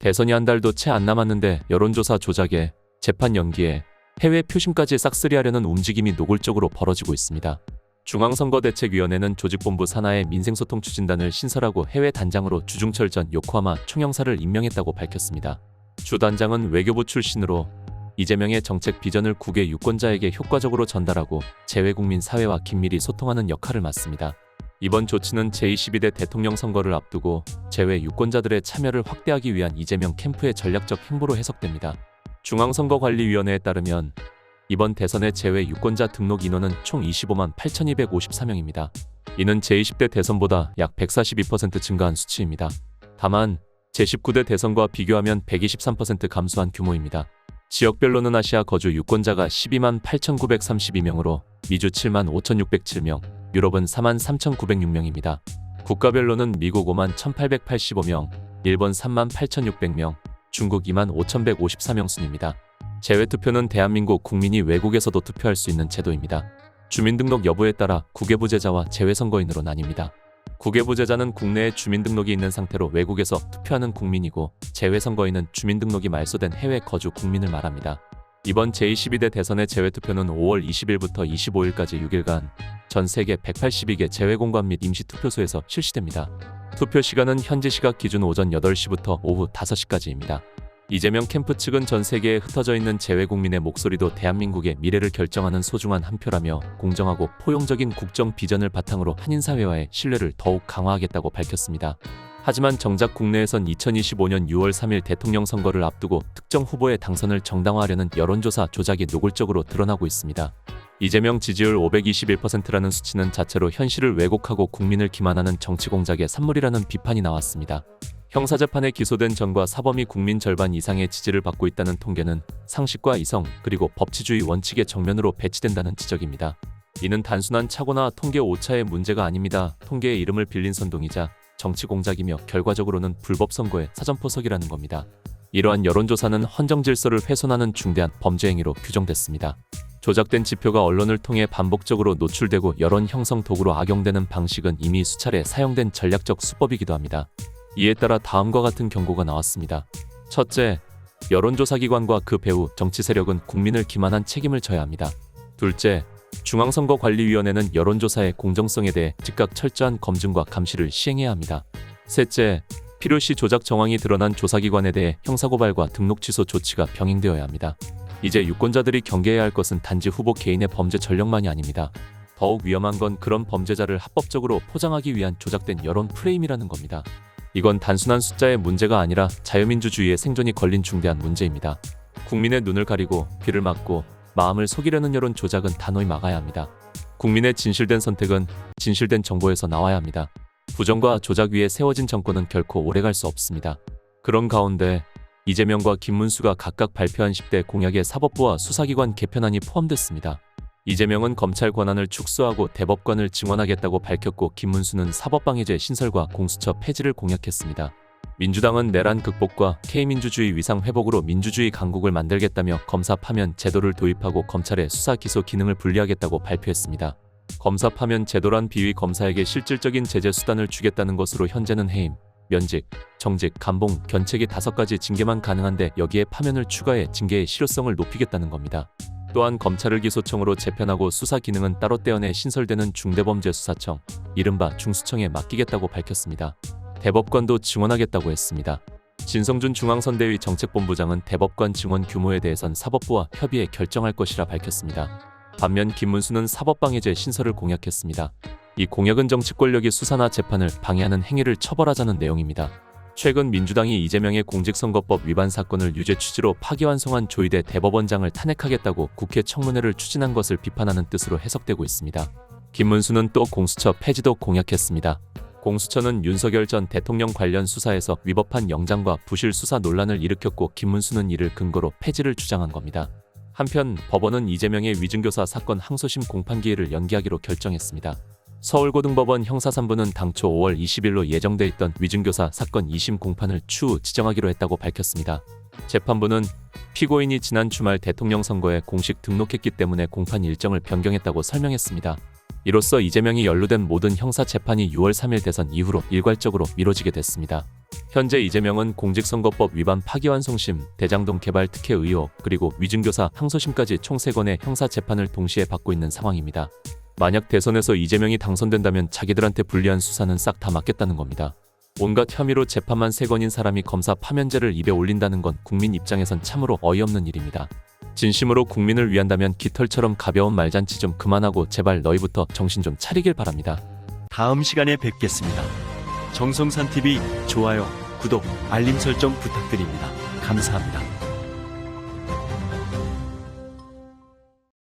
대선이 한 달도 채 안 남았는데 여론조사 조작에 재판 연기에 해외 표심까지 싹쓸이하려는 움직임이 노골적으로 벌어지고 있습니다. 중앙선거대책위원회는 조직본부 산하의 민생소통 추진단을 신설하고 해외 단장으로 주중철 전 요코하마 총영사를 임명했다고 밝혔습니다. 주 단장은 외교부 출신으로 이재명의 정책 비전을 국외 유권자에게 효과적으로 전달하고 재외국민 사회와 긴밀히 소통하는 역할을 맡습니다. 이번 조치는 제22대 대통령 선거를 앞두고 재외 유권자들의 참여를 확대하기 위한 이재명 캠프의 전략적 행보로 해석됩니다. 중앙선거관리위원회에 따르면 이번 대선의 재외 유권자 등록 인원은 총 25만 8,254명입니다. 이는 제20대 대선보다 약 142% 증가한 수치입니다. 다만 제19대 대선과 비교하면 123% 감소한 규모입니다. 지역별로는 아시아 거주 유권자가 12만 8,932명으로 미주 7만 5,607명, 유럽은 4만 3,906명입니다. 국가별로는 미국 5만 1,885명, 일본 3만 8,600명, 중국 2만 5,154명 순입니다. 재외투표는 대한민국 국민이 외국에서도 투표할 수 있는 제도입니다. 주민등록 여부에 따라 국외부재자와 재외선거인으로 나뉩니다. 국외부재자는 국내에 주민등록이 있는 상태로 외국에서 투표하는 국민이고 재외선거인은 주민등록이 말소된 해외 거주 국민을 말합니다. 이번 제22대 대선의 재외투표는 5월 20일부터 25일까지 6일간 전 세계 182개 재외공관 및 임시투표소에서 실시됩니다. 투표 시간은 현지 시각 기준 오전 8시부터 오후 5시까지입니다. 이재명 캠프 측은 전 세계에 흩어져 있는 재외국민의 목소리도 대한민국의 미래를 결정하는 소중한 한 표라며 공정하고 포용적인 국정 비전을 바탕으로 한인사회와의 신뢰를 더욱 강화하겠다고 밝혔습니다. 하지만 정작 국내에선 2025년 6월 3일 대통령 선거를 앞두고 특정 후보의 당선을 정당화하려는 여론조사 조작이 노골적으로 드러나고 있습니다. 이재명 지지율 521%라는 수치는 자체로 현실을 왜곡하고 국민을 기만하는 정치공작의 산물이라는 비판이 나왔습니다. 형사재판에 기소된 전과 사범이 국민 절반 이상의 지지를 받고 있다는 통계는 상식과 이성 그리고 법치주의 원칙의 정면으로 배치된다는 지적입니다. 이는 단순한 착오나 통계 오차의 문제가 아닙니다. 통계의 이름을 빌린 선동이자 정치공작이며 결과적으로는 불법 선거의 사전포석이라는 겁니다. 이러한 여론조사는 헌정질서를 훼손하는 중대한 범죄 행위로 규정됐습니다. 조작된 지표가 언론을 통해 반복적으로 노출되고 여론 형성 도구로 악용되는 방식은 이미 수차례 사용된 전략적 수법이기도 합니다. 이에 따라 다음과 같은 경고가 나왔습니다. 첫째, 여론조사기관과 그 배후 정치 세력은 국민을 기만한 책임을 져야 합니다. 둘째, 중앙선거관리위원회는 여론조사의 공정성에 대해 즉각 철저한 검증과 감시를 시행해야 합니다. 셋째, 필요시 조작 정황이 드러난 조사기관에 대해 형사고발과 등록 취소 조치가 병행되어야 합니다. 이제 유권자들이 경계해야 할 것은 단지 후보 개인의 범죄 전력만이 아닙니다. 더욱 위험한 건 그런 범죄자를 합법적으로 포장하기 위한 조작된 여론 프레임이라는 겁니다. 이건 단순한 숫자의 문제가 아니라 자유민주주의의 생존이 걸린 중대한 문제입니다. 국민의 눈을 가리고 귀를 막고 마음을 속이려는 여론 조작은 단호히 막아야 합니다. 국민의 진실된 선택은 진실된 정보에서 나와야 합니다. 부정과 조작 위에 세워진 정권은 결코 오래갈 수 없습니다. 그런 가운데 이재명과 김문수가 각각 발표한 10대 공약에 사법부와 수사기관 개편안이 포함됐습니다. 이재명은 검찰 권한을 축소하고 대법관을 증원하겠다고 밝혔고 김문수는 사법방해제 신설과 공수처 폐지를 공약했습니다. 민주당은 내란 극복과 K민주주의 위상 회복으로 민주주의 강국을 만들겠다며 검사 파면 제도를 도입하고 검찰의 수사 기소 기능을 분리하겠다고 발표했습니다. 검사 파면 제도란 비위 검사에게 실질적인 제재 수단을 주겠다는 것으로 현재는 해임, 면직, 정직, 감봉, 견책이 5가지 징계만 가능한데 여기에 파면을 추가해 징계의 실효성을 높이겠다는 겁니다. 또한 검찰을 기소청으로 재편하고 수사 기능은 따로 떼어내 신설되는 중대범죄수사청, 이른바 중수청에 맡기겠다고 밝혔습니다. 대법관도 증원하겠다고 했습니다. 진성준 중앙선대위 정책본부장은 대법관 증원 규모에 대해선 사법부와 협의해 결정할 것이라 밝혔습니다. 반면 김문수는 사법방해제 신설을 공약했습니다. 이 공약은 정치 권력이 수사나 재판을 방해하는 행위를 처벌하자는 내용입니다. 최근 민주당이 이재명의 공직선거법 위반 사건을 유죄 취지로 파기환송한 조희대 대법원장을 탄핵하겠다고 국회 청문회를 추진한 것을 비판하는 뜻으로 해석되고 있습니다. 김문수는 또 공수처 폐지도 공약했습니다. 공수처는 윤석열 전 대통령 관련 수사에서 위법한 영장과 부실 수사 논란을 일으켰고 김문수는 이를 근거로 폐지를 주장한 겁니다. 한편 법원은 이재명의 위증교사 사건 항소심 공판기일을 연기하기로 결정했습니다. 서울고등법원 형사 3부는 당초 5월 20일로 예정돼 있던 위증교사 사건 2심 공판을 추후 지정하기로 했다고 밝혔습니다. 재판부는 피고인이 지난 주말 대통령 선거에 공식 등록했기 때문에 공판 일정을 변경했다고 설명했습니다. 이로써 이재명이 연루된 모든 형사 재판이 6월 3일 대선 이후로 일괄적으로 미뤄지게 됐습니다. 현재 이재명은 공직선거법 위반 파기환송심, 대장동 개발 특혜 의혹, 그리고 위증교사 항소심까지 총 3건의 형사재판을 동시에 받고 있는 상황입니다. 만약 대선에서 이재명이 당선된다면 자기들한테 불리한 수사는 싹 다 맡겠다는 겁니다. 온갖 혐의로 재판만 3건인 사람이 검사 파면제를 입에 올린다는 건 국민 입장에선 참으로 어이없는 일입니다. 진심으로 국민을 위한다면 깃털처럼 가벼운 말잔치 좀 그만하고 제발 너희부터 정신 좀 차리길 바랍니다. 다음 시간에 뵙겠습니다. 정성산TV 좋아요, 구독, 알림 설정 부탁드립니다. 감사합니다.